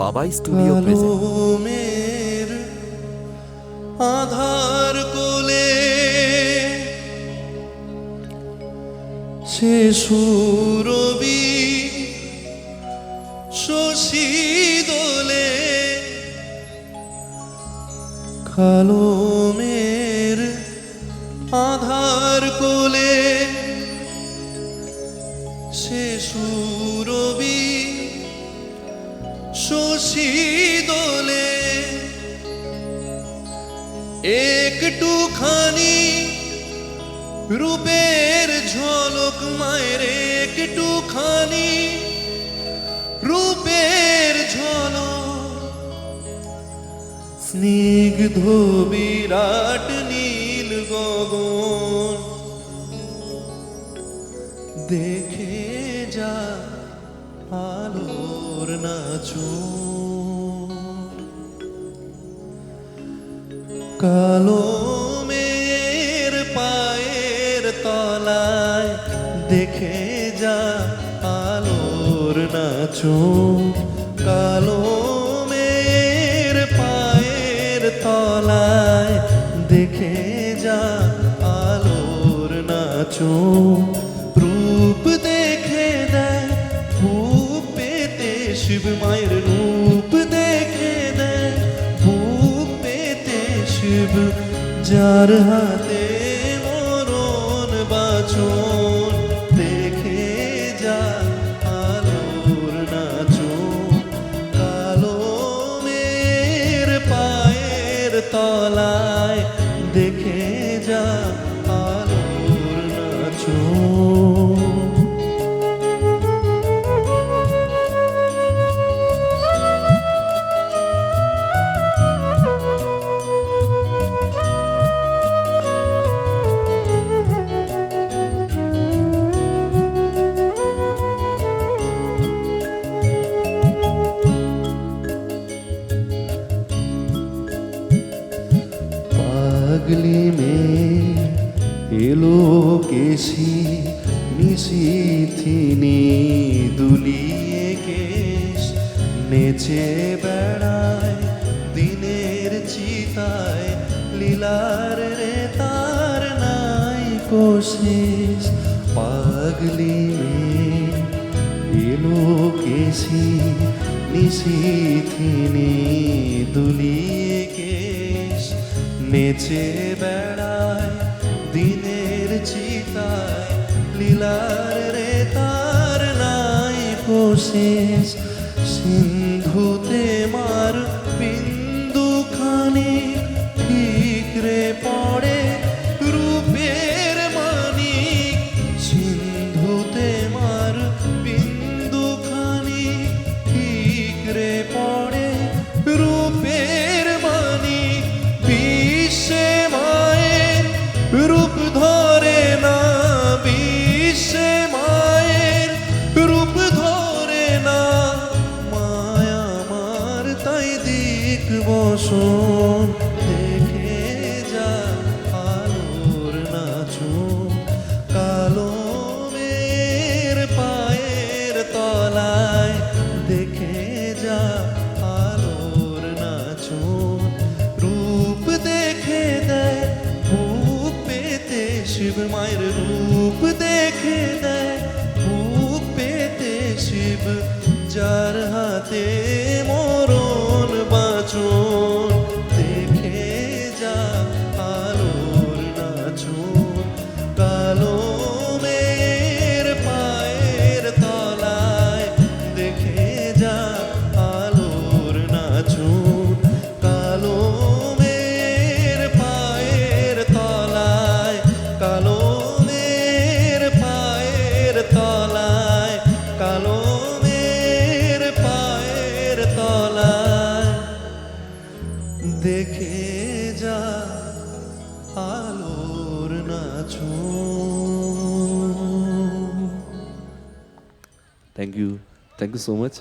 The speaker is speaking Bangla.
বাবাই স্টুডিও প্রেজেন্ট। কালোমের আধার কোলে সে সুরবি শশী দোলে, কালোমের আধার কোলে সে সুরবি শশী দোলে। একটুখানি রূপের ঝলক মায়ের, একটুখানি রূপের ঝলক, স্নিগ্ধ বিরাট নীল গগন দেখে যা আলোর নাচন। কালোমের পায়ের তলায় দেখে যা আলোর নাচন। কালোমের পায়ের তলায় দেখে যা আলোর নাচন। রূপ দেখে দেয় ভূপ পেতে শিব মায়ের, রূপ দেখে দেয় ভূপ পেতে শিব, যার হাতে মরণ বাচন দেখে যা আলোর নাচন। কালোমের পায়ের তলায় দেখে যা আলোর নাচন। পাগলি মেয়ে এলো কেশি নিশিথিনি দুলিয়ে কেশ, নেচে বেড়ায় দিনের চিতায়, লীলার রে তার নাই কোশিস। পাগলি মেয়ে এলো কেশি নিশিথিনি দুলিয়ে কেশ, নেচে বেড়ায় দিনের চিতায়, লীলার রে তার নাই কোশিস। সিন্ধুতে মার বিন্দুখানি ঠিকরে পড়ে রূপের মানিক, সিন্ধুতে মার বিন্দুখানি ঠিকরে পড়ে রূপের মানিক। বিশ্বে মায়ের রূপ ধরে না, বিশ্বে মায়ের রূপ ধরে না, মায়া আমার তাই দিক বসন দেখে যা আলোর নাচন। কালোমের পায়ের তলায় দেখে যা আলোর নাচন। রূপ দেখে দেয় ভূপ পেতে শিব মায়ের, রূপ দেখে দেয় ভূপ পেতে শিব, যার হাতে মরণ বাচন দেখে যা আলোর নাচন। কালোমের পায়ের তলায় দেখে যা আলোর নাচন। কালোমের পায়ের তলায়, কালোমের পায়ের তলায়, কালোমের পায়ের তলায় দেখে যা আলোর নাচন। Thank you so much.